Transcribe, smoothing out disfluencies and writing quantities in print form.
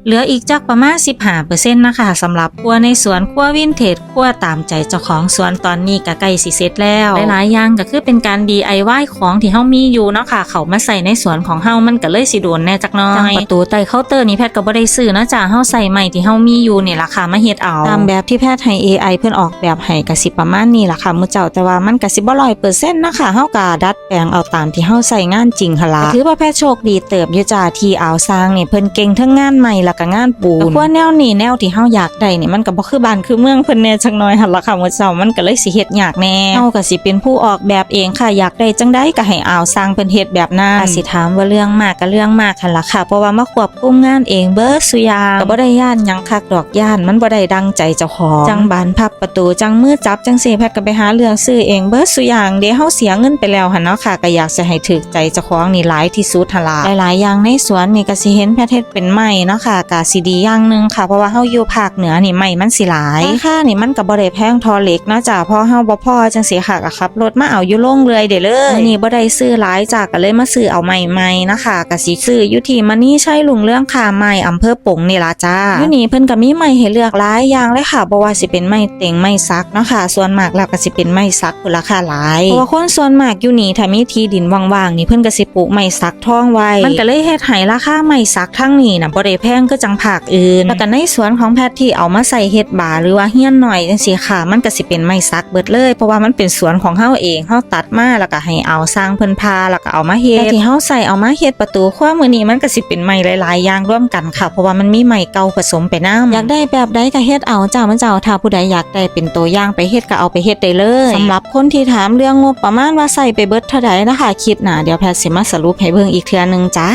เหลืออีกจักประมาณ 15% นะคะสำหรับครัวในสวนครัววินเทจครัวตามใจเจ้าของสวนตอนนี้ก็ใกล้สิเสร็จแล้วหลายๆอย่างก็คือเป็นการ DIY ของที่เฮามีอยู่เนาะค่ะเขามาใส่ในสวนของเฮามันก็เลยสิโดนแน่จักหน่อยประตูใต้เคาน์เตอร์นี่แพทย์ก็บ่ได้ซื้อนะจ้ะเฮาใส่ไม้ที่เฮามีอยู่นี่ล่ะค่ะมาเฮ็ดเอาตามแบบที่แพทย์ให้ AI เพิ่นออกแบบให้ก็สิประมาณนี้ล่ะค่ะมื้อเจ้าแต่ว่ามันก็สิบ่100%นะคะเฮาก็ดัดแปลงเอาตามที่เฮาใส่งานจริงหั่นล่ะถือว่าแพทย์โชคดีเติบอยู่จ้ะที่เอาสร้างนี่เพิ่นเก่งทั้งงานใหม่แล้วก็งานปูนว่าแนวนี้แนวที่เฮาอยากได้นี่มันก็บ่คือบ้านคือเมืองเพิ่นแน่จักหน่อยหั่นล่ะค่ะมื้อเช้ามันก็เลยสิเฮ็ดยากแน่เฮาก็สิเป็นผู้ออกแบบเองค่ะอยากได้จังได๋ก็ให้เอาสร้างเพิ่นเฮ็ดแบบนั้นสิถามว่าเรื่องมากก็เรื่องมากหั่นล่ะค่ะเพราะว่ามาควบคุมงานเองเบิดซุอย่างก็บ่ได้ย่านหยังคักดอกย่านมันบ่ได้ดังใจเจ้าของจังบานพับประตูจังมือจับจังซี่แพทย์ก็ไปหาเรื่องซื้อเองเบิดซุอย่างเด้เฮาเสียเงินไปแล้วหั่นเนาะค่ะก็อยากจะให้ถูกใจเจ้าของนี่หลายที่สุดหั่นล่ะหลายๆอย่างในสวนนี่ก็สิเห็นแพทย์เฮ็ดเป็นไม้เนาะค่ะก็สิดีอย่างนึงค่ะเพราะว่าเฮาอยู่ภาคเหนือนี่ไม้มันสิหลายราคานี่มันก็บ่ได้แพงทอเหล็กนะจ้ะเพราะเฮาบ่พอจังซี่ค่ะก็ขับรถมาเอาอยู่โรงเรือยได้เลยอันนี้บ่ได้ซื้อหลายจ้ะก็เลยมาซื้อเอาใหม่ๆนะคะก็สิซื้ออยู่ที่มณีชัยรุ่งเรืองค่ะไม้อำเภอปงนี่ล่ะจ้าอยู่นี่เพิ่นก็มีไม้ให้เลือกหลายอย่างเลยค่ะบ่ว่าสิเป็นไม้เต็งไม้สักเนาะค่ะส่วนมากแล้วก็สิเป็นไม้สักพุ่นราคาหลายเพราะว่าคนส่วนมากอยู่นี่ถ้ามีที่ดินว่างๆนี่เพิ่นก็สิปลูกไม้สักทองไว้มันก็เลยเฮ็ดให้ราคาไม้สักทั้งนี้น่ะบ่ได้แพงคือจังภาคอื่นแล้วก็ในสวนของแพทย์ที่เอามาใส่เฮ็ดบาหรือว่าเฮียนหน่อยจังซี่ค่ะมันก็สิเป็นไม้สักเบิดเลยเพราะว่ามันเป็นสวนของเฮาเองเฮาตัดมาแล้วก็ให้เอาสร้างเพิ่นพาแล้วก็เอามาเฮ็ดที่เฮาใส่เอามาเฮ็ดประตูครัวมื้อนี้มันก็สิเป็นไม้หลายๆอย่างร่วมกันค่ะเพราะว่ามันมีไม้เก่าผสมไปนำอยากได้แบบใดก็เฮ็ดเอาจ้ามันเจ้าถ้าผู้ใดอยากได้เป็นตัวอย่างไปเฮ็ดก็เอาไปเฮ็ดได้เลยสำหรับคนที่ถามเรื่องงบประมาณว่าใส่ไปเบิดเท่าใดนะคะคลิปหน้าเดี๋ยวแพทย์สิมาสรุปให้เบิ่งอีกเทื่อนึงจ้า